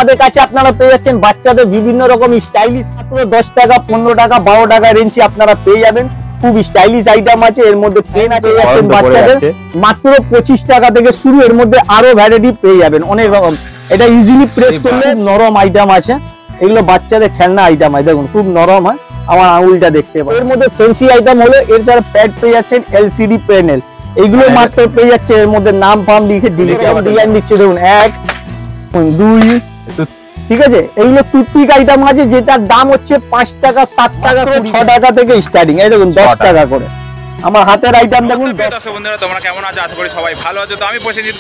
আমাদের কাছে আপনারা পেয়ে যাচ্ছেন বাচ্চাদের বিভিন্ন রকম স্টাইলিশ মাত্র 10 টাকা 15 টাকা 12 টাকা রেঞ্জে আপনারা পেয়ে যাবেন। খুব স্টাইলিশ আইটেম আছে, এর মধ্যে পেন আছে যাচ্ছেন বাচ্চাদের মাত্র 25 টাকা থেকে শুরু। এর মধ্যে আরো ভ্যারাইটি পেয়ে যাবেন অনেক রকম। এটা ইজিলি প্রেস করলে নরম আইটেম আছে, এগুলো বাচ্চাদের খেলনা আইটেম হয়, দেখুন খুব নরম হয়, আমার আঙুলটা দেখতে পাবেন। এর মধ্যে ফ্যান্সি আইটেম হলো এর যারা প্যাড পেয়ে যাচ্ছেন এলসিডি প্যানেল, এইগুলো মাত্র পেয়ে যাচ্ছে। এর মধ্যে নাম ফাম লিখে ডিজাইন দিচ্ছে, দেখুন 1 2 ঠিক আছে। এইগুলো টুথপিক আইটেম আছে যেটার দাম হচ্ছে 5 টাকা 7 টাকা 6 টাকা থেকে স্টার্টিং। এই দেখুন 10 টাকা করে আমার হাতের আইটেম দেখুন। দর্শক বন্ধুরা তোমরা কেমন আছো? আশা করি সবাই ভালো আছো। তো আমি প্রসেনজিৎ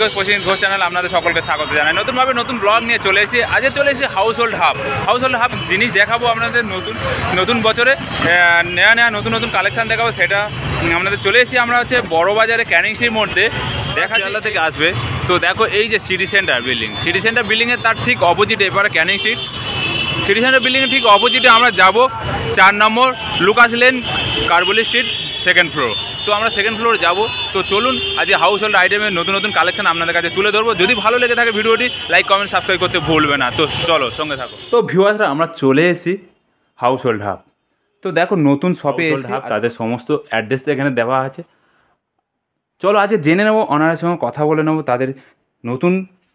ঘোষ চ্যানেল আপনাদের সকলকে স্বাগত জানাই। নতুনভাবে নতুন ব্লগ নিয়ে চলে এসেছি। আজকে চলে এসেছি হাউস হোল্ড হাব জিনিস দেখাবো আপনাদের। নতুন বছরে নয়া নতুন কালেকশন দেখাবো, সেটা আপনাদের চলে এসেছি। আমরা হচ্ছে বড় বাজারে ক্যানিংসির মধ্যে দেখা শিয়ালদা থেকে আসবে। তো দেখো এই যে সিটি সেন্টার বিল্ডিংয়ের তার ঠিক অপোজিটে এবারে ক্যানিং স্ট্রিট সিটি সেন্টার বিল্ডিংয়ের ঠিক অপোজিটে আমরা যাব 4 নম্বর লুকাস লেন কার্বলি স্ট্রিট 2nd ফ্লোর। তো আমরা 2nd ফ্লোর যাব। তো চলুন আজ হাউস হোল্ড আইটেমের নতুন কালেকশন আপনাদের কাছে তুলে ধরবো। যদি ভালো লেগে থাকে ভিডিওটি লাইক কমেন্ট সাবস্ক্রাইব করতে ভুলবে না। তো চলো সঙ্গে থাকো। তো ভিউয়ার্সরা আমরা চলে এসেছি হাউস হোল্ড হাব। তো দেখো নতুন শপে এসেছি, তাদের সমস্ত অ্যাড্রেস এখানে দেওয়া আছে। চলো আজ জেনে নেবো, অনারের সঙ্গে কথা বলে নেবো তাদের নতুন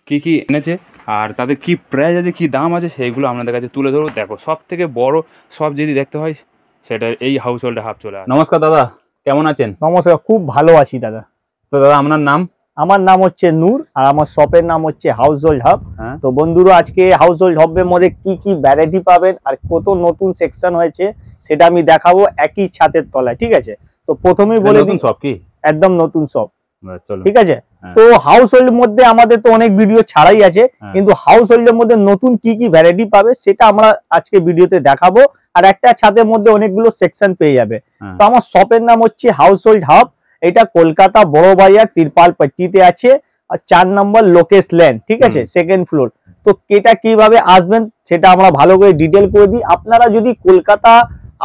কি এনেছে আর তাদের কি প্রাইস আছে, কি দাম আছে, সেইগুলো আপনাদের কাছে তুলে ধরবো। দেখো সব থেকে বড় সব যদি দেখতে হয় সেটা এই হাউস হোল্ড হাব চলে আসে। নমস্কার দাদা, কেমন আছেন? নমস্কার, খুব ভালো আছি দাদা। তো দাদা আপনার নাম? আমার নাম হচ্ছে নূর আর আমার শপের নাম হচ্ছে হাউস হোল্ড হাব। তো বন্ধুরা আজকে হাউস হোল্ড হাবের মধ্যে কি ভ্যারাইটি পাবেন আর কত নতুন সেকশন হয়েছে সেটা আমি দেখাবো একই ছাদের তলায়, ঠিক আছে। তো প্রথমেই বলে দিন সব কি একদম নতুন সব, চলো ঠিক আছে। তো হাউস হোল্ডের মধ্যে আমাদের তো অনেক ভিডিও ছাড়াই আছে, কিন্তু হাউস হোল্ডের মধ্যে নতুন কি ভ্যারাইটি পাবে সেটা আমরা আজকে ভিডিওতে দেখাবো। আর একটা ছাদের মধ্যে অনেকগুলো সেকশন পেয়ে যাবে। তো আমার শপের নাম হচ্ছে হাউস হোল্ড হাব। এটা কলকাতা বড় বাজার তিরপালপট্টিতে আছে আর 4 নম্বর লোকেশ লেন, ঠিক আছে, 2nd ফ্লোর। তো এটা কিভাবে আসবেন সেটা আমরা ভালো করে ডিটেল করে দিই। আপনারা যদি কলকাতা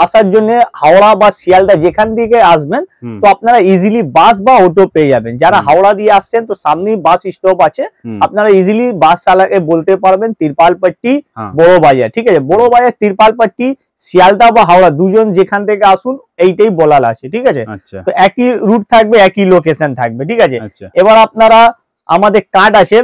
আসার জন্য হাওড়া বা শিয়ালদা যেখান থেকে আসবেন তো আপনারা ইজিলি বাস বা অটো পেয়ে যাবেন। যারা হাওড়া দিয়ে আসছেন তো সামনেই বাস স্টপ আছে, আপনারা ইজিলি বাস চালাকে বলতে পারবেন তিরপালপট্টি বড় বাজার, ঠিক আছে। বড় বাজার তিরপালপট্টি শিয়ালদা বা হাওড়া দুজন যেখান থেকে আসুন এইটাই বলার আছে, ঠিক আছে। তো একই রুট থাকবে, একই লোকেশন থাকবে, ঠিক আছে। এবার আপনারা আমাদের কার্ড আছে,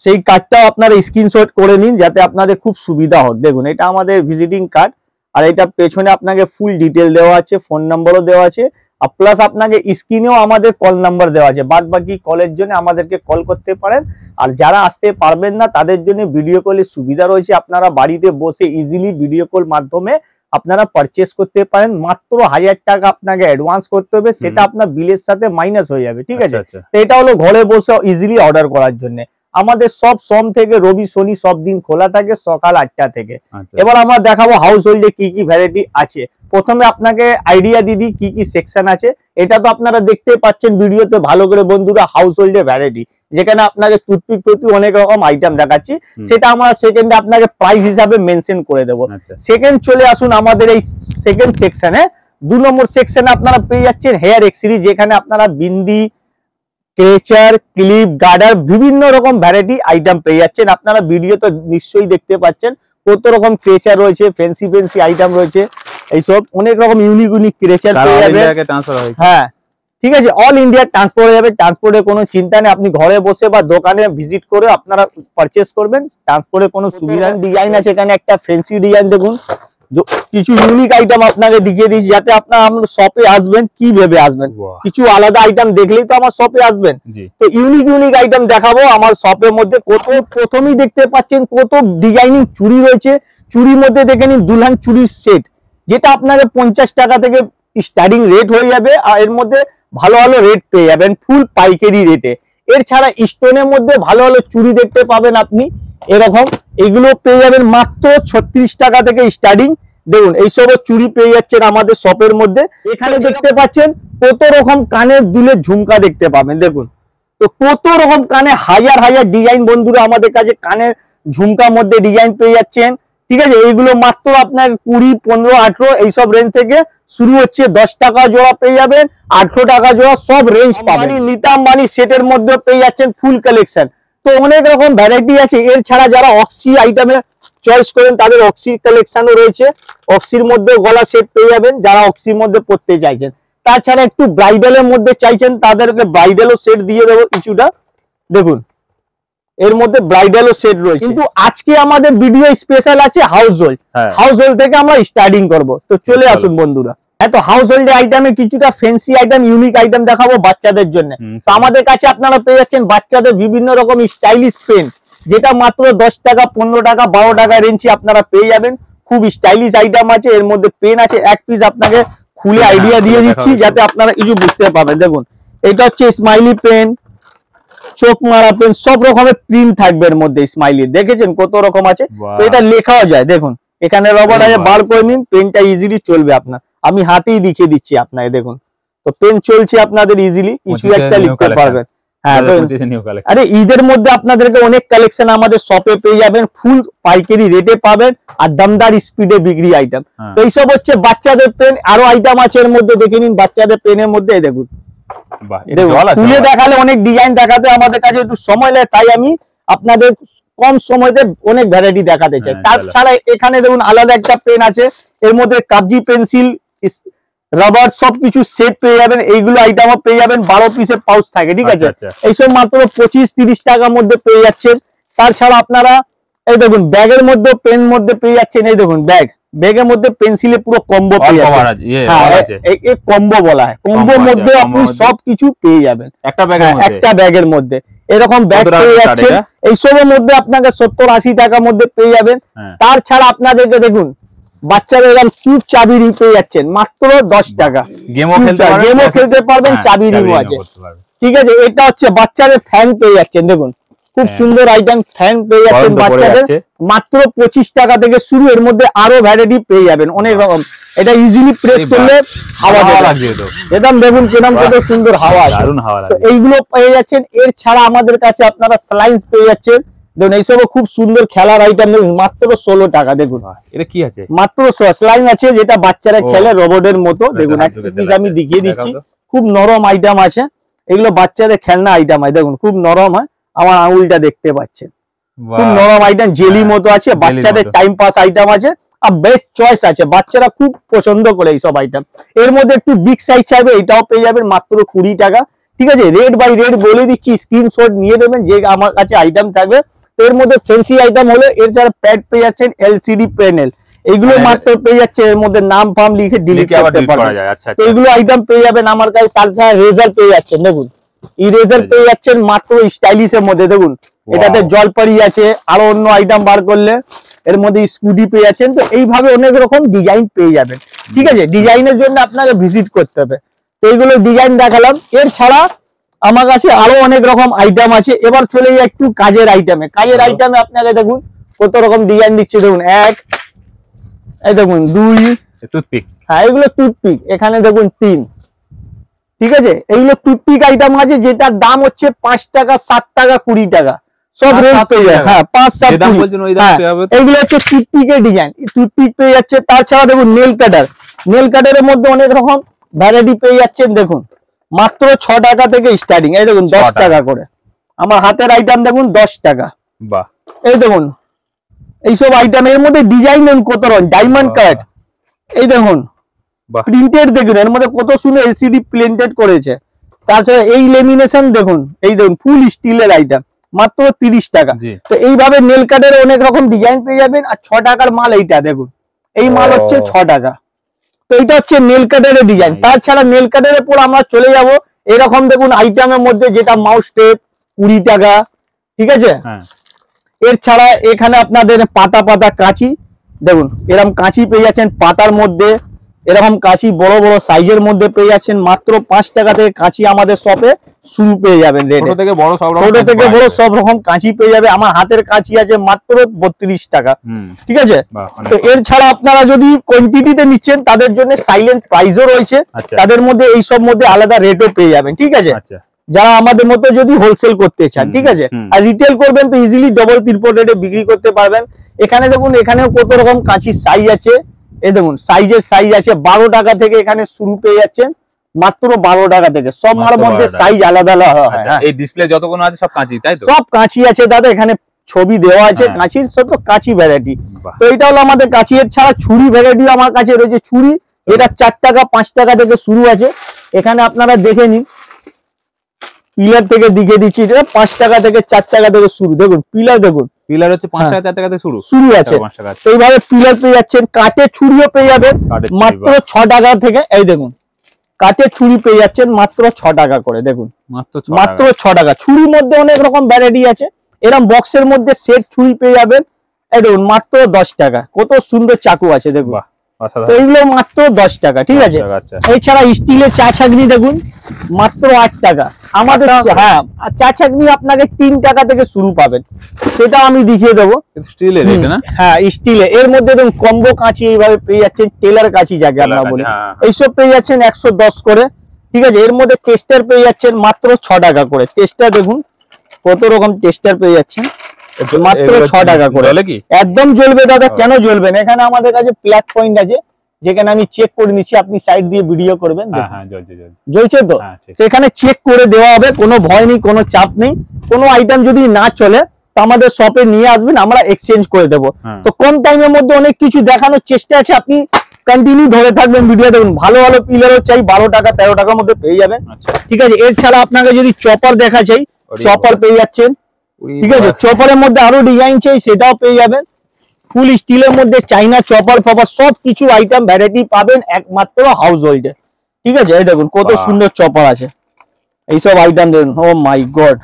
সেই কার্ডটাও আপনারা স্ক্রিনশট করে নিন যাতে আপনাদের খুব সুবিধা হোক। দেখুন এটা আমাদের ভিজিটিং কার্ড আর এটা পেছনে আপনাকে ফুল ডিটেল দেওয়া আছে, ফোন নাম্বারও দেওয়া আছে আর প্লাস আপনাকে স্ক্রিনেও আমাদের কল নাম্বার দেওয়া আছে। বাদ বাকি কলের জন্য আমাদেরকে কল করতে পারেন। আর যারা আসতে পারবেন না তাদের জন্য ভিডিও কলের সুবিধা রয়েছে, আপনারা বাড়িতে বসে ইজিলি ভিডিও কল মাধ্যমে আপনারা পারচেস করতে পারেন। মাত্র 1000 টাকা আপনাকে অ্যাডভান্স করতে হবে, সেটা আপনার বিলের সাথে মাইনাস হয়ে যাবে, ঠিক আছে। তো এটা হলো ঘরে বসে ইজিলি অর্ডার করার জন্য। আমাদের সব সোম থেকে রবি শনি সব দিন খোলা থাকে সকাল 8টা থেকে। এবার আমরা দেখাবো হাউস হোল্ডে কি ভ্যারাইটি আছে। প্রথমে আপনাকে আইডিয়া দিদি কি সেকশন আছে। এটা তো আপনারা দেখতে পাচ্ছেন ভিডিওতে ভালো করে বন্ধুরা, হাউস হোল্ডে ভ্যারাইটি যেখানে আপনাকে টুথপিক অনেক রকম আইটেম দেখাচ্ছি, সেটা আমরা সেকেন্ডে আপনাকে প্রাইস হিসাবে মেনশন করে দেবো। সেকেন্ড চলে আসুন আমাদের এই 2nd সেকশনে। 2 নম্বর সেকশনে আপনারা পেয়ে যাচ্ছেন হেয়ার এক্সেসরি, যেখানে আপনারা বিন্দি, ক্রেচার, ক্লিপ, গার্ডার বিভিন্ন রকম ভ্যারাইটি আইটেম পেয়ে যাচ্ছেন। আপনারা ভিডিও তো নিশ্চয়ই দেখতে পাচ্ছেন কত রকম ক্রেচার রয়েছে, ফ্যান্সি আইটেম রয়েছে, এইসব অনেক রকম ইউনিক ক্রেচার পেয়ে যাবেন। হ্যাঁ, ঠিক আছে, অল ইন্ডিয়া ট্রান্সপোর্ট হয়ে যাবে, ট্রান্সপোর্টের কোনো চিন্তা নেই। আপনি ঘরে বসে বা দোকানে ভিজিট করে আপনারা পারচেস করবেন, ট্রান্সপোর্টের কোনো সুবিধা। ডিজাইন আছে এখানে একটা ফ্যান্সি ডিজাইন, দেখুন কিছু ইউনিক আইটেম আপনাকে দেখিয়ে দিচ্ছি যাতে আপনারা আমার শপে আসবেন কি ভেবে আসবেন। কিছু আলাদা আইটেম দেখলেই তো আমার শপে আসবেন। তো ইউনিক আইটেম দেখাবো আমার শপের মধ্যে। প্রথমেই দেখতে পাচ্ছেন কত ডিজাইনিং চুড়ি রয়েছে। চুড়ির মধ্যে দেখে নিন দুলহান চুড়ির সেট, যেটা আপনাকে 50 টাকা থেকে স্টার্টিং রেট হয়ে যাবে আর এর মধ্যে ভালো রেট পেয়ে যাবেন ফুল পাইকারি রেটে। এর ছাড়া স্টোনের মধ্যে ভালো চুড়ি দেখতে পাবেন আপনি এরকম, এগুলো পেয়ে যাবেন মাত্র 36 টাকা থেকে স্টার্টিং। দেখুন এইসব চুড়ি পেয়ে যাচ্ছেন আমাদের শপের মধ্যে। এখানে দেখতে পাচ্ছেন কত রকম কানের দুলের ঝুমকা দেখতে পাবেন, দেখুন তো কত রকম কানে হাজার ডিজাইন বন্ধুরা আমাদের কাছে কানের ঝুমকার মধ্যে ডিজাইন পেয়ে যাচ্ছেন, ঠিক আছে। এইগুলো মাত্র আপনার 20, 15, 18 এইসব রেঞ্জ থেকে শুরু হচ্ছে। 10 টাকা জোড়া পেয়ে যাবেন, 18 টাকা জোড়া, সব রেঞ্জ পাবেন। নিতাম বানি সেটের মধ্যে পেয়ে যাচ্ছেন ফুল কালেকশন। তো অনেক রকম ভ্যারাইটি আছে। এর ছাড়া যারা অক্সি আইটেমে চয়েস করেন তাদের অক্সি কালেকশনও রয়েছে, অক্সির মধ্যে গলা সেট পেয়ে যাবেন যারা অক্সির মধ্যে পড়তে চাইছেন। তাছাড়া একটু ব্রাইডালের মধ্যে চাইছেন তাদেরকে ব্রাইডালও সেট দিয়ে দেবো কিছুটা, দেখুন এর মধ্যে ব্রাইডালও সেট রয়েছে। কিন্তু আজকে আমাদের ভিডিও স্পেশাল আছে হাউস হোল্ড, হাউস হোল্ড থেকে আমরা স্টার্টিং করব। তো চলে আসুন বন্ধুরা। হ্যাঁ, তো হাউস হোল্ড আইটেমে কিছুটা ফ্যান্সি আইটেম, ইউনিক আইটেম দেখাবো বাচ্চাদের জন্য। তো আমাদের কাছে আপনারা পেয়ে যাচ্ছেন বাচ্চাদের বিভিন্ন রকম স্টাইলিশ পেন, যেটা মাত্র 10 টাকা, 15 টাকা, 12 টাকা রেঞ্জে আপনারা পেয়ে যাবেন। খুব স্টাইলিশ আইটেম আছে, এর মধ্যে পেন আছে। এক পিস আপনাকে খুলে আইডিয়া দিয়ে দিচ্ছি যাতে আপনারা কিছু বুঝতে পারবেন। দেখুন এটা হচ্ছে স্মাইলি পেন, চোখ মারা পেন, সব রকমের প্রিন্ট থাকবে এর মধ্যে। স্মাইলি দেখেছেন কত রকম আছে, তো এটা লেখাও যায়। দেখুন এখানে রবার আছে, বার করে নিন, পেনটা ইজিলি চলবে আপনার। আমি হাতেই দেখিয়ে দিচ্ছি আপনাকে, দেখুন তো পেন চলছে আপনাদের ইজিলি, কিছু একটা লিখতে পারবেন। হ্যাঁ, আরে ঈদের মধ্যে আপনাদেরকে অনেক কালেকশন আমাদের শপে পেয়ে যাবেন, ফুল পাইকারি রেটে পাবেন আর দমদার স্পিডে বিক্রি আইটেম। তো এইসব হচ্ছে বাচ্চাদের পেন। আরো আইটেম আছে এর মধ্যে, দেখে নিন বাচ্চাদের পেনের মধ্যে। দেখুন খুলে দেখালে অনেক ডিজাইন দেখাতে আমাদের কাছে একটু সময় লাগে, তাই আমি আপনাদের কম সময়তে অনেক ভ্যারাইটি দেখাতে চাই। তাছাড়া এখানে দেখুন আলাদা একটা পেন আছে, এর মধ্যে কাগজি পেন্সিল, রাবার সবকিছু সেট পেয়ে যাবেন। এইগুলো আইটেমও পেয়ে যাবেন, 12 পিসের পাউচ থাকে, ঠিক আছে। এইসব মাত্র 25-30 টাকার মধ্যে পেয়ে যাচ্ছেন। তাছাড়া আপনারা এই দেখুন ব্যাগের মধ্যে পেন মধ্যে পেয়ে যাচ্ছেন। এই দেখুন ব্যাগের মধ্যে পেন্সিলে পুরো কম্বো পেয়ে যাচ্ছেন। এই কম্বো বলা হয়, কম্বোর মধ্যে আপনি সবকিছু পেয়ে যাবেন একটা ব্যাগের মধ্যে। এরকম ব্যাগ পেয়ে যাচ্ছেন, এইসবের মধ্যে আপনাকে 70-80 টাকার মধ্যে পেয়ে যাবেন। তাছাড়া আপনাদেরকে দেখুন বাচ্চাদের এরকম কিউব চাবি রিং পেয়ে যাচ্ছেন মাত্র 10 টাকা। গেমও খেলতে পারবেন, চাবি রিংও আছে, ঠিক আছে। এটা হচ্ছে বাচ্চাদের ফ্যান পেয়ে যাচ্ছেন, দেখুন খুব সুন্দর আইটেম ফ্যান পেয়ে যাচ্ছেন বাচ্চাদের মাত্র 25 টাকা থেকে শুরু। এর মধ্যে আরো ভ্যারাইটি পেয়ে যাবেন অনেক রকম। এটা ইজিলি প্রেস করলে হাওয়া লাগবে, একদম দেখুন কিরকম কত সুন্দর হাওয়া আছে। তো এইগুলো পেয়ে যাচ্ছেন। এর ছাড়া আমাদের কাছে আপনারা স্লাইন্স পেয়ে যাচ্ছেন, দেখুন এইসব খুব সুন্দর খেলার আইটেম, দেখুন মাত্র 16 টাকা। দেখুন এটা কি আছে, মাত্র স্লাইন আছে যেটা বাচ্চারা খেলে রোবটের মতো। দেখুন আমি দেখিয়ে দিচ্ছি, খুব নরম আইটেম আছে। এগুলো বাচ্চাদের খেলনা আইটেম হয়, দেখুন খুব নরম হয়। আমার আঙুলটা দেখতে পাচ্ছেন, খুব নরম আইটেম, জেলি মতো আছে। বাচ্চাদের টাইম পাস আইটেম আছে আর বেস্ট চয়েস আছে, বাচ্চারা খুব পছন্দ করে এইসব আইটেম। এর মধ্যে একটু বিগ সাইজ চাইবে, এটাও পেয়ে যাবেন মাত্র 20 টাকা, ঠিক আছে। রেড বাই রেড বলে দিচ্ছি, স্ক্রিনশট নিয়ে দেবেন যে আমার কাছে আইটেম থাকবে। এর মধ্যে ফ্যান্সি আইটেম হলো এর যারা প্যাড পেয়ে যাচ্ছেন, এলসিডি প্যানেল, এইগুলো মাত্র পেয়ে যাচ্ছে। এর মধ্যে নাম ফাম লিখে ডিলিট করতে পারবেন, এইগুলো আইটেম পেয়ে যাবেন আমার কাছে। তাছাড়া রেজার পেয়ে যাচ্ছেন, দেখুন ইরেজার পেয়ে যাচ্ছেন মাত্র স্টাইলিশের মধ্যে। দেখুন এটাতে জলপারি আছে, আরো অন্য আইটেম বার করলে এর মধ্যে স্কুটি পেয়ে যাচ্ছেন। তো এইভাবে অনেক রকম ডিজাইন পেয়ে যাবেন, ঠিক আছে। ডিজাইনের জন্য আপনাকে ভিজিট করতে হবে। তো এইগুলো ডিজাইন দেখালাম। এর ছাড়া আমার কাছে আরো অনেক রকম আইটেম আছে। এবার চলে যাই একটু কাজের আইটেমে। কাজের আইটেমে আপনাকে দেখুন কত রকম ডিজাইন দিচ্ছে। দেখুন এই দেখুন 2 টুথপিক, হ্যাঁ এগুলো টুথপিক। এখানে দেখুন 3, ঠিক আছে। এইগুলো টুথপিক আইটেম আছে যেটার দাম হচ্ছে 5 টাকা, 7 টাকা, 20 টাকা, সব রেট পেয়ে যায়। হ্যাঁ 5-7 এইগুলো হচ্ছে টুথপিকের ডিজাইন, টুথপিক পেয়ে যাচ্ছে। তাছাড়া দেখুন নেল কাটারের মধ্যে অনেক রকম ভ্যারাইটি পেয়ে যাচ্ছেন। দেখুন মাত্র 6 টাকা থেকে স্টার্টিং। এই দেখুন 10 টাকা করে আমার হাতের আইটেম, দেখুন 10 টাকা। এই দেখুন এইসব আইটেম, এর মধ্যে ডিজাইন কত রকম, ডায়মন্ড কাট, এই দেখুন প্রিন্টেড, দেখুন এর মধ্যে কত সুন্দর এলসিডি প্রিন্টেড করেছে। তাছাড়া এই লেমিনেশন দেখুন, এই দেখুন ফুল স্টিলের আইটেম মাত্র 30 টাকা। তো এইভাবে নেল কাটের অনেক রকম ডিজাইন পেয়ে যাবেন। আর 6 টাকার মাল এইটা, দেখুন এই মাল হচ্ছে 6 টাকা। তো এটা হচ্ছে নেল কাটের ডিজাইন। তাছাড়া নেল কাটের পর আমরা চলে যাব এরকম দেখুন আইটেমের মধ্যে, যেটা মাউস টেপ 20 টাকা, ঠিক আছে। এর ছাড়া এখানে আপনাদের পাতা কাঁচি, দেখুন এরকম কাঁচি পেয়ে যাচ্ছেন পাতার মধ্যে। এরকম কাঁচি বড় বড় সাইজের মধ্যে পেয়ে যাচ্ছেন মাত্র 5 টাকা থেকে। কাঁচি আমাদের শপে শুরু পেয়ে যাবেন, ছোট থেকে বড় সব রকম কাঁচি পেয়ে যাবে। আমার হাতের কাঁচি আছে মাত্র 32 টাকা, ঠিক আছে। তো এর ছাড়া আপনারা যদি কোয়ান্টিটিতে নিচ্ছেন তাদের জন্য সাইলেন্ট প্রাইসও রয়েছে, তাদের মধ্যে এই সব মধ্যে আলাদা রেটও পেয়ে যাবেন, ঠিক আছে। যারা আমাদের মতো যদি হোলসেল করতে চান, ঠিক আছে। আর রিটেল করবেন তো ইজিলি ডবল ট্রিপল রেটে বিক্রি করতে পারবেন। এখানে দেখুন এখানেও কত রকম কাঁচির সাইজ আছে। এই দেখুন সাইজ আছে 12 টাকা থেকে এখানে শুরু পেয়ে যাচ্ছেন, মাত্র 12 টাকা থেকে। সব মালের মধ্যে সাইজ আলাদা আলাদা হয়। এই ডিসপ্লে যতগুলো আছে সব কাঁচি, তাই তো? সব কাঁচি আছে দাদা, এখানে ছবি দেওয়া আছে কাঁচির, সব তো কাঁচি ভ্যারাইটি। তো এটা হলো আমাদের কাঁচি। এর ছাড়া ছুরি ভ্যারাইটি আমার কাছে রয়েছে। ছুরি এটা 4 টাকা 5 টাকা থেকে শুরু আছে। এখানে আপনারা দেখে নিন, পিলার থেকে দিকে দিচ্ছি, এটা 5 টাকা থেকে 4 টাকা থেকে শুরু। দেখুন পিলার, দেখুন পিলার হচ্ছে 5 টাকা 4 টাকা থেকে শুরু আছে। এইভাবে পিলার পেয়ে যাচ্ছেন। কাঠের ছুরিও পেয়ে যাবেন মাত্র 6 টাকা থেকে। এই দেখুন কাঠের ছুরি পেয়ে যাচ্ছেন মাত্র 6 টাকা করে। দেখুন মাত্র 6 টাকা। ছুরির মধ্যে অনেক রকম ভ্যারাইটি আছে। এরকম বক্সের মধ্যে সেট ছুরি পেয়ে যাবেন। এই দেখুন মাত্র 10 টাকা। কত সুন্দর চাকু আছে দেখুন। তো এইগুলো মাত্র 10 টাকা, ঠিক আছে। এছাড়া স্টিলের চা ছাঁকনি দেখুন মাত্র 8 টাকা আমাদের। হ্যাঁ, চা ছাঁকনি আপনাকে 3 টাকা থেকে শুরু পাবেন, সেটা আমি দেখিয়ে দেবো। স্টিলের এটা না? হ্যাঁ স্টিলের। এর মধ্যে দেখুন কম্বো কাঁচি এইভাবে পেয়ে যাচ্ছেন, টেলার কাঁচি যাকে আমরা বলি, এইসব পেয়ে যাচ্ছেন 110 করে, ঠিক আছে। এর মধ্যে টেস্টার পেয়ে যাচ্ছেন মাত্র 6 টাকা করে। টেস্টার দেখুন কত রকম টেস্টার পেয়ে যাচ্ছেন মাত্র 6 টাকা করে। একদম জ্বলবে দাদা, কেন জ্বলবে না? এখানে আমাদের কাছে প্লাগ পয়েন্ট আছে, যেখানে আমি চেক করে নিচ্ছি, আপনি সাইড দিয়ে ভিডিও করবেন। জ্বলছে তো? এখানে চেক করে দেওয়া হবে, কোনো ভয় নেই, কোনো চাপ নেই। কোনো আইটেম যদি না চলে তো আমাদের শপে নিয়ে আসবেন, আমরা এক্সচেঞ্জ করে দেবো। তো কম টাইমের মধ্যে অনেক কিছু দেখানোর চেষ্টা আছে, আপনি কন্টিনিউ ধরে থাকবেন ভিডিও দেখুন। ভালো ভালো পিলারও চাই 12 টাকা 13 টাকার মধ্যে পেয়ে যাবেন, ঠিক আছে। এর ছাড়া আপনাকে যদি চপার দেখা চাই, চপার পেয়ে যাচ্ছেন, ঠিক আছে। চপারের মধ্যে আরো ডিজাইন চাই, সেটাও পেয়ে যাবেন। ফুল স্টিলের মধ্যে চাইনা চপার ফপার সব কিছু আইটেম ভ্যারাইটি পাবেন একমাত্র হাউস হোল্ডে, ঠিক আছে। এই দেখুন কত সুন্দর চপার আছে, এইসব আইটেম দেখুন। ও মাই গড,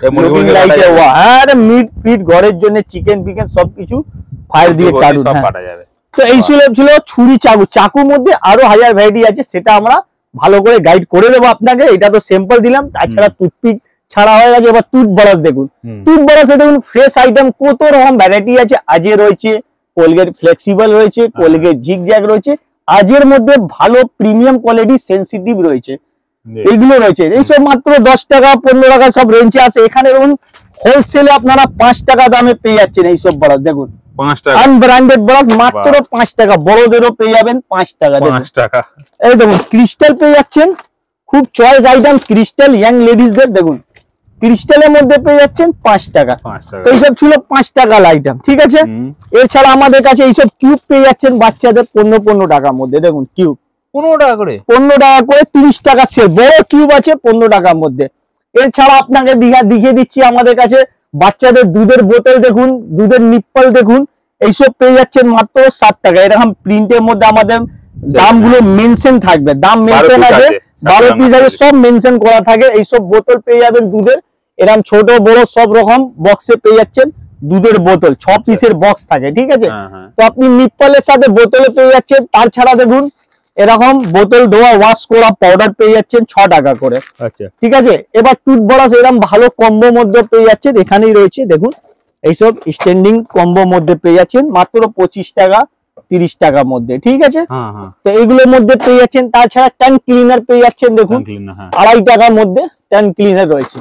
হ্যাঁ মিট ফিট ঘরের জন্য চিকেন ফিকেন সবকিছু ফায়ার দিয়ে কাটুন। তো এই ছিল ছুরি চাকু। চাকুর মধ্যে আরো হাজার ভ্যারাইটি আছে, সেটা আমরা ভালো করে গাইড করে দেবো আপনাকে। এটা তো স্যাম্পল দিলাম, তাছাড়া টুথপিক ছাড়া হয়ে গেছে। এবার টুথব্রাশ দেখুন, টুথব্রাশে দেখুন ফ্রেশ আইটেম কত রকম ভ্যারাইটি আছে। আজে রয়েছে কোলগেট ফ্লেক্সিবল রয়েছে, কোলগেট জিগজ্যাগ রয়েছে। আজের মধ্যে ভালো প্রিমিয়াম কোয়ালিটি সেনসিটিভ রয়েছে, এইগুলো রয়েছে। এইসব মাত্র 10 টাকা 15 টাকা সব রেঞ্জে আছে। এখানে দেখুন হোলসেলে আপনারা 5 টাকা দামে পেয়ে যাচ্ছেন এইসব ব্রাশ। দেখুন 5 টাকা আনব্র্যান্ডেড ব্রাশ মাত্র 5 টাকা। বড়দেরও পেয়ে যাবেন 5 টাকা। 5 টাকা। এই দেখুন ক্রিস্টাল পেয়ে যাচ্ছেন, খুব চয়েস আইটেম ক্রিস্টাল। ইয়াং লেডিসদের দেখুন ক্রিস্টালের মধ্যে পেয়ে যাচ্ছেন 5 টাকা। তো এইসব ছিল 5 টাকার আইটেম, ঠিক আছে। এছাড়া আমাদের কাছে এইসব কিউব পেয়ে যাচ্ছেন বাচ্চাদের 15 টাকার মধ্যে। দেখুন কিউব 15 টাকা করে, 15 টাকা করে 30 টাকা সেল। বড় কিউব আছে 15 টাকার মধ্যে। এছাড়া আপনাকে দেখিয়ে দিচ্ছি আমাদের কাছে বাচ্চাদের দুধের বোতল দেখুন, দুধের নিপ্পল দেখুন, এইসব পেয়ে যাচ্ছেন মাত্র 7 টাকা। এরকম প্রিন্টের মধ্যে আমাদের দামগুলো মেনশন থাকবে, দাম মেনশন আছে, 12 পিস আছে, সব মেনশন করা থাকে। এইসব বোতল পেয়ে যাবেন দুধের, এরকম ছোট বড় সব রকম বক্সে পেয়ে যাচ্ছেন দুধের বোতল। 6 পিসের বক্স থাকে, ঠিক আছে। তো আপনি নিপ্পলের সাথে বোতলে পেয়ে যাচ্ছেন। তার ছাড়া দেখুন এরকম বোতল ধোয়া ওয়াশ করা পাউডার পেয়ে যাচ্ছেন 6 টাকা করে, ঠিক আছে। এবার টুথব্রাশ এরকম ভালো কম্বো মধ্যে পেয়ে যাচ্ছেন, এখানেই রয়েছে দেখুন। এইসব স্ট্যান্ডিং কম্বো মধ্যে পেয়ে যাচ্ছেন মাত্র 25 টাকা 30 টাকার মধ্যে, ঠিক আছে। তো এইগুলোর মধ্যে পেয়ে যাচ্ছেন। তাছাড়া ট্যাঙ্ক ক্লিনার পেয়ে যাচ্ছেন দেখুন 2.5 টাকার মধ্যে ট্যাঙ্ক ক্লিনার রয়েছে।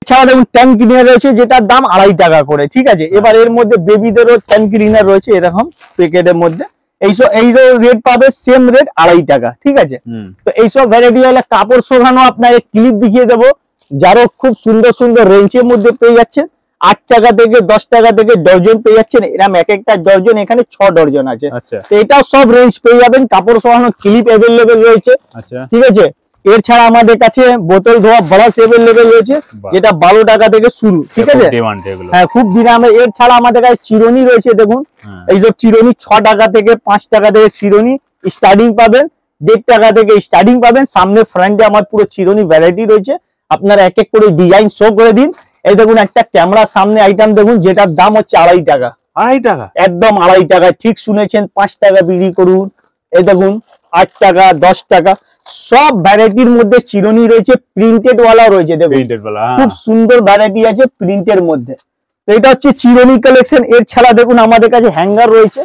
এছাড়া দেখুন ট্যাঙ্ক ক্লিনার রয়েছে যেটার দাম 2.5 টাকা করে, ঠিক আছে। এবার এর মধ্যে বেবিদেরও ট্যাঙ্ক ক্লিনার রয়েছে এরকম প্যাকেটের মধ্যে। এই রেট পাবে সেম রেট 2.5 টাকা, ঠিক আছে। তো এইসব ভ্যারাইটি হলে কাপড় শোকানো আপনাকে ক্লিপ দেখিয়ে দেবো, যারও খুব সুন্দর সুন্দর রেঞ্জের মধ্যে পেয়ে যাচ্ছেন। 8 টাকা থেকে 10 টাকা থেকে ডজন পেয়ে যাচ্ছেন। এরকম এক একটা ডজন, এখানে 6 ডজন আছে। তো এটাও সব রেঞ্জ পেয়ে যাবেন। কাপড় শোকানো ক্লিপ অ্যাভেলেবেল রয়েছে, ঠিক আছে। এর ছাড়া আমাদের কাছে বোতল ধোয়া ব্রাশ অ্যাভেলেবেল রয়েছে, যেটা 12 টাকা থেকে শুরু, ঠিক আছে। হ্যাঁ খুব ডিমান্ড। এর ছাড়া আমাদের কাছে চিরুনি রয়েছে দেখুন। এইসব চিরুনি 6 টাকা থেকে 5 টাকা থেকে চিরুনি স্টার্টিং পাবেন, 1.5 টাকা থেকে স্টার্টিং পাবেন। সামনে ফ্রন্টে আমার পুরো চিরুনি ভ্যারাইটি রয়েছে, আপনারা এক এক করে ডিজাইন শো করে দিন। এই দেখুন একটা ক্যামেরার সামনে আইটেম দেখুন, যেটার দাম হচ্ছে 2.5 টাকা। 2.5 টাকা, একদম 2.5 টাকা, ঠিক শুনেছেন। 5 টাকা বিক্রি করুন। এই দেখুন 8 টাকা 10 টাকা সব ভ্যারাইটির মধ্যে চিরুনি রয়েছে। প্রিন্টেড ওয়ালা রয়েছে দেখুন, খুব সুন্দর ভ্যারাইটি আছে প্রিন্টের মধ্যে। তো এটা হচ্ছে চিরুনি কালেকশন। এর ছাড়া দেখুন আমাদের কাছে হ্যাঙ্গার রয়েছে।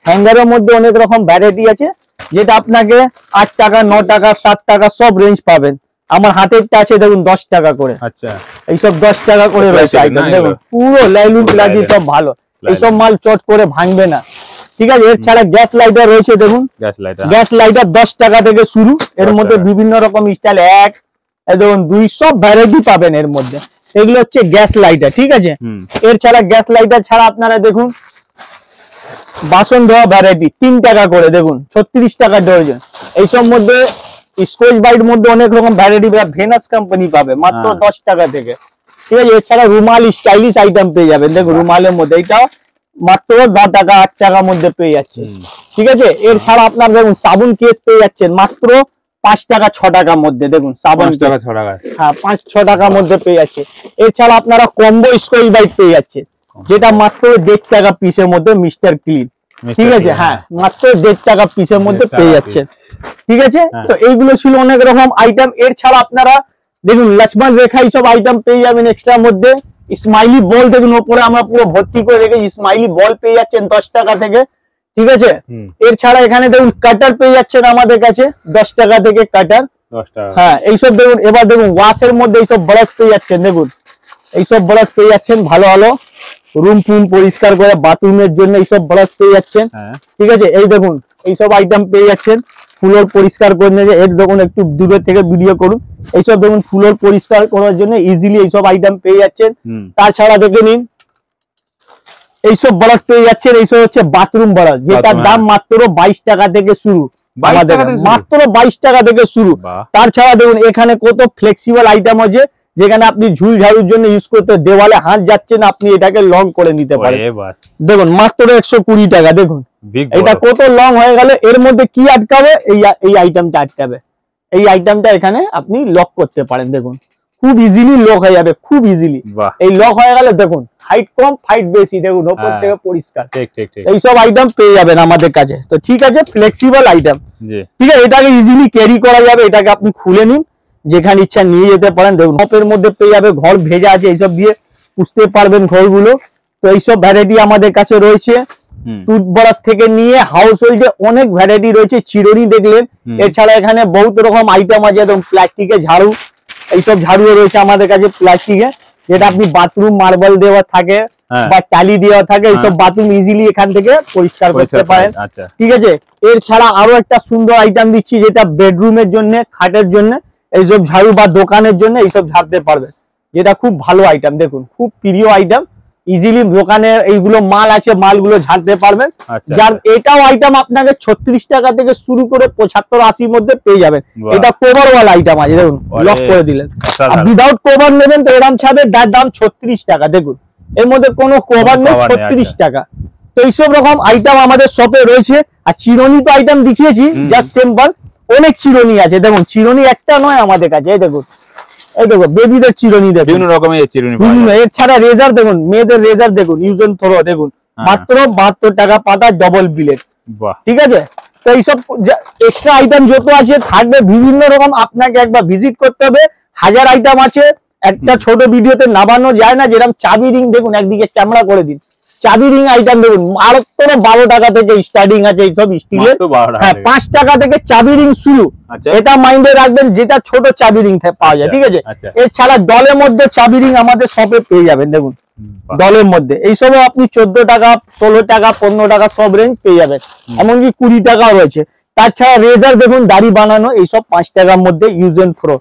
হ্যাঙ্গারের মধ্যে অনেক রকম ভ্যারাইটি আছে, যেটা আপনাকে 8 টাকা 9 টাকা 7 টাকা সব রেঞ্জ পাবেন। আমার হাতেরটা আছে দেখুন 10 টাকা করে। আচ্ছা, এইসব 10 টাকা করে রয়েছে আইটেম। দেখুন পুরো লাইলুন প্লাজি সব ভালো, এইসব মাল চট করে ভাঙবে না, ঠিক আছে। এর ছাড়া গ্যাস লাইটার রয়েছে দেখুন, গ্যাস লাইটার 10 টাকা থেকে শুরু। এর মধ্যে বিভিন্ন রকম স্টাইল, 1 দেখুন 2 সব ভ্যারাইটি পাবেন এর মধ্যে। এগুলো হচ্ছে গ্যাস লাইটার, ঠিক আছে। এর ছাড়া গ্যাস লাইটার ছাড়া আপনারা দেখুন বাসন ধোয়া ভ্যারাইটি 3 টাকা করে দেখুন, 36 টাকা ডজন। এইসব মধ্যে স্কচ বাইট মধ্যে অনেক রকম ভ্যারাইটি, ভেনাস কোম্পানি পাবে মাত্র 10 টাকা থেকে, ঠিক আছে। এছাড়া রুমাল স্টাইলিশ আইটেম পেয়ে যাবেন দেখুন, রুমালের মধ্যে এটা মাত্র 9 টাকা 8 টাকার মধ্যে পেয়ে যাচ্ছে, ঠিক আছে। এর ছাড়া আপনার দেখুন সাবুন কেস পেয়ে যাচ্ছেন মাত্র 5 টাকা 6 টাকার মধ্যে দেখুন, সাবান 5 টাকা 6 টাকা, হ্যাঁ 5-6 টাকার মধ্যে পেয়ে যাচ্ছে। এছাড়া আপনারা কম্বো স্কচ বাইট পেয়ে যাচ্ছে, যেটা মাত্র 1.5 টাকা পিসের মধ্যে মিস্টার ক্লিন, ঠিক আছে। হ্যাঁ মাত্র 1.5 টাকা পিসের মধ্যে পেয়ে যাচ্ছে, ঠিক আছে। তো এইগুলো ছিল অনেক রকম আইটেম। এর ছাড়া আপনারা দেখুন লক্ষ্মণ রেখা এইসব আইটেম পেয়ে যাবেন এক্সট্রার মধ্যে। স্মাইলি বল দেখুন ওপরে আমরা পুরো ভর্তি করে রেখেছি, স্মাইলি বল পেয়ে যাচ্ছেন 10 টাকা থেকে, ঠিক আছে। এর ছাড়া এখানে দেখুন কাটার পেয়ে যাচ্ছেন আমাদের কাছে 10 টাকা থেকে কাটার, 10 টাকা। হ্যাঁ এইসব দেখুন। এবার দেখুন ওয়াশের মধ্যে এইসব ব্রাশ পেয়ে যাচ্ছেন দেখুন, এইসব ব্রাশ পেয়ে যাচ্ছেন ভালো ভালো, রুম ফুম পরিষ্কার করে বাথরুমের জন্য এইসব ব্রাশ পেয়ে যাচ্ছেন, ঠিক আছে। এই দেখুন এইসব আইটেম পেয়ে যাচ্ছেন ফ্লোর পরিষ্কার করে নিয়ে। এর দেখুন একটু দূরে থেকে ভিডিও করুন, এইসব দেখুন ফ্লোর পরিষ্কার করার জন্য ইজিলি এইসব আইটেম পেয়ে যাচ্ছেন। তাছাড়া দেখে নিন এইসব ব্রাশ পেয়ে যাচ্ছেন, এইসব হচ্ছে বাথরুম ব্রাশ, যেটার দাম মাত্র 22 টাকা থেকে শুরু, মাত্র 22 টাকা থেকে শুরু। তাছাড়া দেখুন এখানে কত ফ্লেক্সিবল আইটেম আছে, যেখানে আপনি ঝুল ঝাড়ুর জন্য ইউজ করতে, দেওয়ালে হাত যাচ্ছে না আপনি এটাকে লং করে নিতে পারেন দেখুন মাত্র 120 টাকা। দেখুন এটা কত লং হয়ে গেল, এর মধ্যে কি আটকাবে, এই আইটেমটা আটকাবে, এই আইটেমটা এখানে আপনি লক করতে পারেন দেখুন, খুব ইজিলি লক হয়ে যাবে, খুব ইজিলি। এই লক হয়ে গেলে দেখুন হাইট কম ফাইট বেশি, দেখুন ওপর থেকে পরিষ্কার, এইসব আইটেম পেয়ে যাবেন আমাদের কাছে। তো ঠিক আছে, ফ্লেক্সিবল আইটেম, ঠিক আছে। এটাকে ইজিলি ক্যারি করা যাবে, এটাকে আপনি খুলে নিন, যেখানে ইচ্ছা নিয়ে যেতে পারেন। দেখুন মপের মধ্যে পেয়ে যাবে, ঘর ভেজা আছে এইসব দিয়ে পুষতে পারবেন ঘরগুলো। তো এইসব ভ্যারাইটি আমাদের কাছে রয়েছে, টুথব্রাশ থেকে নিয়ে হাউস হোল্ডে অনেক ভ্যারাইটি রয়েছে। চিরুনি দেখলেন, এছাড়া এখানে বহুত রকম আইটেম আছে, একদম প্লাস্টিকের ঝাড়ু, এইসব ঝাড়ুও রয়েছে আমাদের কাছে প্লাস্টিকে, যেটা আপনি বাথরুম মার্বেল দেওয়া থাকে বা টালি দেওয়া থাকে, এইসব বাথরুম ইজিলি এখান থেকে পরিষ্কার করতে পারেন, ঠিক আছে। এর ছাড়া আরো একটা সুন্দর আইটেম দিচ্ছি, যেটা বেডরুমের জন্য, খাটের জন্য এইসব ঝাড়ু, বা দোকানের জন্য এইসব ঝাড়তে পারবেন, যেটা খুব ভালো আইটেম। দেখুন খুব প্রিয় আইটেম, ইজিলি দোকানে এইগুলো মাল আছে, মালগুলো ঝাড়তে পারবেন। যার এটাও আইটেম আপনাকে 36 টাকা থেকে শুরু করে 75-80 মধ্যে পেয়ে যাবেন। এটা কভার ওয়ালা আইটেম আছে, দেখুন লক করে দিলেন। আর উইদাউট কভার নেবেন তো এরকম ছাদের দাম 36 টাকা, দেখুন এর মধ্যে কোনো কভার নেই, 36 টাকা। তো এইসব রকম আইটেম আমাদের শপে রয়েছে। আর চিরুনি তো আইটেম দেখিয়েছি, জাস্ট সিম্পল, অনেক চিরুনি আছে দেখুন, চিরুনি একটা নয় আমাদের কাছে, এই দেখুন, এই দেখো বেবিদের চিরুনি দেখুন, বিভিন্ন রকমের চিরুনি। এর ছাড়া রেজার দেখুন, মেয়েদের রেজার দেখুন, ইউজ এন্ড থ্রো দেখুন, মাত্র 72 টাকা পাতা, ডবল ব্লেড, ঠিক আছে। তো এইসব এক্সট্রা আইটেম যত আছে থাকবে বিভিন্ন রকম, আপনাকে একবার ভিজিট করতে হবে। হাজার আইটেম আছে, একটা ছোট ভিডিওতে নামানো যায় না। যেরকম চাবি রিং দেখুন, একদিকে ক্যামেরা করে দিন, চাবি রিং আইটেম দেখুন মাত্র 12 টাকা থেকে স্টার্টিং আছে এইসব স্টিলের। হ্যাঁ 5 টাকা থেকে চাবি রিং শুরু, এটা মাইন্ডে রাখবেন, যেটা ছোট চাবি রিং পাওয়া যায়, ঠিক আছে। এছাড়া ডলের মধ্যে চাবি রিং আমাদের শপে পেয়ে যাবেন দেখুন, ডলের মধ্যে এইসবও আপনি 14 টাকা 16 টাকা 15 টাকা সব রেঞ্জ পেয়ে যাবেন, এমনকি 20 টাকাও রয়েছে। তাছাড়া রেজার দেখুন, দাড়ি বানানো, এইসব 5 টাকার মধ্যে ইউজ এন্ড থ্রো,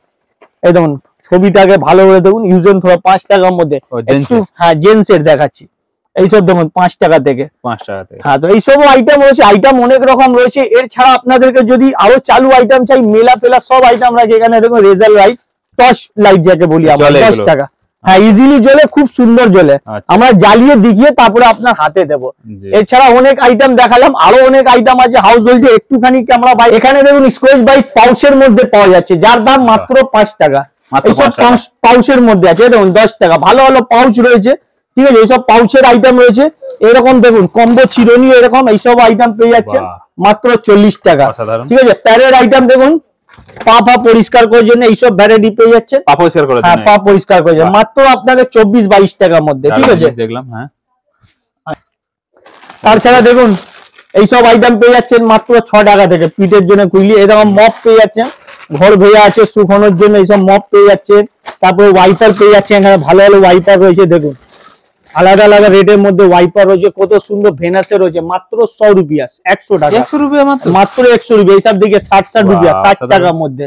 এই দেখুন ছবিটাকে ভালো করে দেখুন, ইউজ এন্ড থ্রো 5 টাকার মধ্যে। হ্যাঁ জেন্টসের দেখাচ্ছি, এইসব দেখুন 5 টাকা থেকে, 5 টাকা থেকে। হ্যাঁ তো এইসব আইটেম রয়েছে, আইটেম অনেক রকম রয়েছে। এর ছাড়া আপনাদেরকে যদি আরো চালু আইটেম চাই, মেলা পেলা সব আইটেম রাখি এখানে দেখুন। রেজার লাইট, টর্চ লাইট যাকে বলি আমরা, 10 টাকা। হ্যাঁ ইজিলি জ্বলে, খুব সুন্দর জ্বলে, আমরা জ্বালিয়ে দেখিয়ে তারপরে আপনার হাতে দেবো। এছাড়া অনেক আইটেম দেখালাম, আরো অনেক আইটেম আছে হাউস হোল্ডে, একটুখানি আমরা এখানে দেখুন স্কচ বাইট পাউচের মধ্যে পাওয়া যাচ্ছে, যার দাম মাত্র 5 টাকা। এইসব পাউচের মধ্যে আছে দেখুন 10 টাকা, ভালো ভালো পাউচ রয়েছে, ঠিক আছে। এইসব পাউচের আইটেম রয়েছে, এরকম দেখুন কম্বো চিরুনি, এরকম এইসব আইটেম পেয়ে যাচ্ছে মাত্র 40 টাকা, ঠিক আছে। প্যারের আইটেম দেখুন, পা পরিষ্কার করার জন্য এইসব ভ্যারাইটি পেয়ে যাচ্ছে, পা পরিষ্কার করার জন্য, হ্যাঁ পা পরিষ্কার করার জন্য মাত্র আপনাকে 24-22 টাকার মধ্যে, ঠিক আছে দেখলাম। হ্যাঁ তাছাড়া দেখুন এইসব আইটেম পেয়ে যাচ্ছেন মাত্র 6 টাকা থেকে, পিঠের জন্য কুইলি, এরকম মপ পেয়ে যাচ্ছেন, ঘর ভেজা আছে শুকানোর জন্য এইসব মপ পেয়ে যাচ্ছেন। তারপরে ওয়াইপার পেয়ে যাচ্ছে, এখানে ভালো ভালো ওয়াইপার রয়েছে দেখুন, আলাদা আলাদা রেটের মধ্যে ওয়াইপার রয়েছে, কত সুন্দর ভেনাসের রয়েছে, মাত্র 100 রুপিয়া, 100 টাকা, 100 রুপিয়া মাত্র 100 রুপিয়া। এইসব দিকে 60 রুপিয়া, 60 টাকার মধ্যে।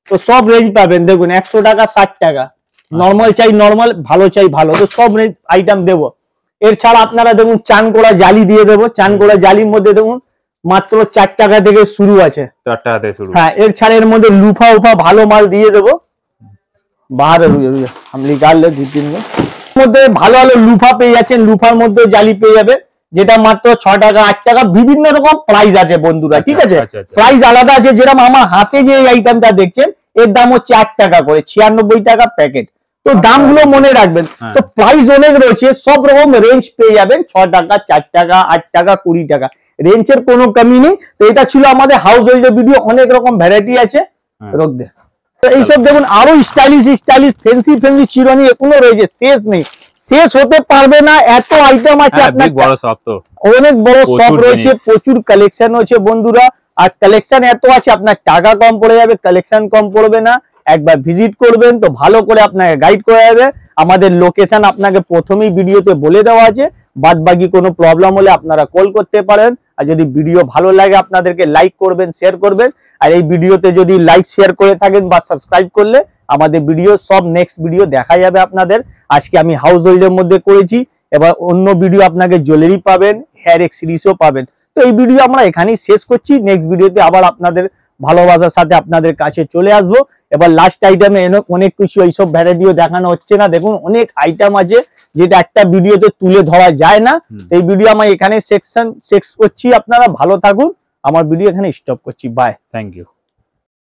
তো সব রেঞ্জ পাবেন, দেখুন 100 টাকা, 60 টাকা, নর্মাল চাই নর্মাল, ভালো চাই ভালো, তো সব রেঞ্জ আইটেম দেবো। এর ছাড়া আপনারা দেখুন চান করা জালি দিয়ে দেবো, চান করা জালির মধ্যে দেখুন মাত্র 4 টাকা থেকে শুরু আছে, 4 টাকা থেকে শুরু। হ্যাঁ, এর ছাড়া এর মধ্যে লুফা উফা ভালো মাল দিয়ে দেবো। বাহারে हम निकाल ले 2-3 में মধ্যে ভালো ভালো লুফা পেয়ে যাচ্ছেন, লুফার মধ্যে জালি পেয়ে যাবে, যেটা মাত্র 6 টাকা 8 টাকা, বিভিন্ন রকম প্রাইস আছে বন্ধুরা, ঠিক আছে? প্রাইস আলাদা আছে, যেরকম আমার হাতে যে আইটেমটা দেখছেন এর দাম হচ্ছে 8 টাকা করে, 96 টাকা প্যাকেট। তো দামগুলো মনে রাখবেন, তো প্রাইস অনেক রয়েছে, সব রকম রেঞ্জ পেয়ে যাবেন, 6 টাকা, 4 টাকা, 8 টাকা, 20 টাকা, রেঞ্জের কোনো কমি নেই। তো এটা ছিল আমাদের হাউস হোল্ডের ভিডিও, অনেক রকম ভ্যারাইটি আছে, রোক দে। তো এইসব দেখুন আরো স্টাইলিশ স্টাইলিশ ফ্যান্সি ফ্যান্সি চিরুনি এগুলো রয়েছে, শেষ নেই, শেষ হতে পারবে না, এত আইটেম আছে আপনার, বড় শপ তো, অনেক বড় শপ রয়েছে, প্রচুর কালেকশন রয়েছে বন্ধুরা। আর কালেকশন এত আছে, আপনার টাকা কম পড়ে যাবে, কালেকশন কম পড়বে না। একবার ভিজিট করবেন তো ভালো করে আপনাকে গাইড করা যাবে। আমাদের লোকেশন আপনাকে প্রথমেই ভিডিওতে বলে দেওয়া আছে, বাদ বাকি কোনো প্রবলেম হলে আপনারা কল করতে পারেন। আর যদি ভিডিও ভালো লাগে আপনাদেরকে লাইক করবেন, শেয়ার করবেন। আর এই ভিডিওতে যদি লাইক শেয়ার করে থাকেন বা সাবস্ক্রাইব করলে আমাদের ভিডিও সব নেক্সট ভিডিও দেখা যাবে আপনাদের। আজকে আমি হাউস হোল্ডের মধ্যে করেছি, এবার অন্য ভিডিও আপনাকে জুয়েলারি পাবেন, হেয়ার এক্সেসরিজও পাবেন। তো এই ভিডিও আমরা এখানেই শেষ করছি, নেক্সট ভিডিওতে আবার আপনাদের ভালোবাসার সাথে আপনাদের কাছে চলে আসবো। এবার লাস্ট আইটেমে অনেক কিছু এইসব ভ্যারাইটিও দেখানো হচ্ছে না, দেখুন অনেক আইটেম আছে যেটা একটা ভিডিওতে তুলে ধরা যায় না। এই ভিডিও আমি এখানে সেকশন শেষ করছি, আপনারা ভালো থাকুন, আমার ভিডিও এখানে স্টপ করছি, বাই, থ্যাংক ইউ।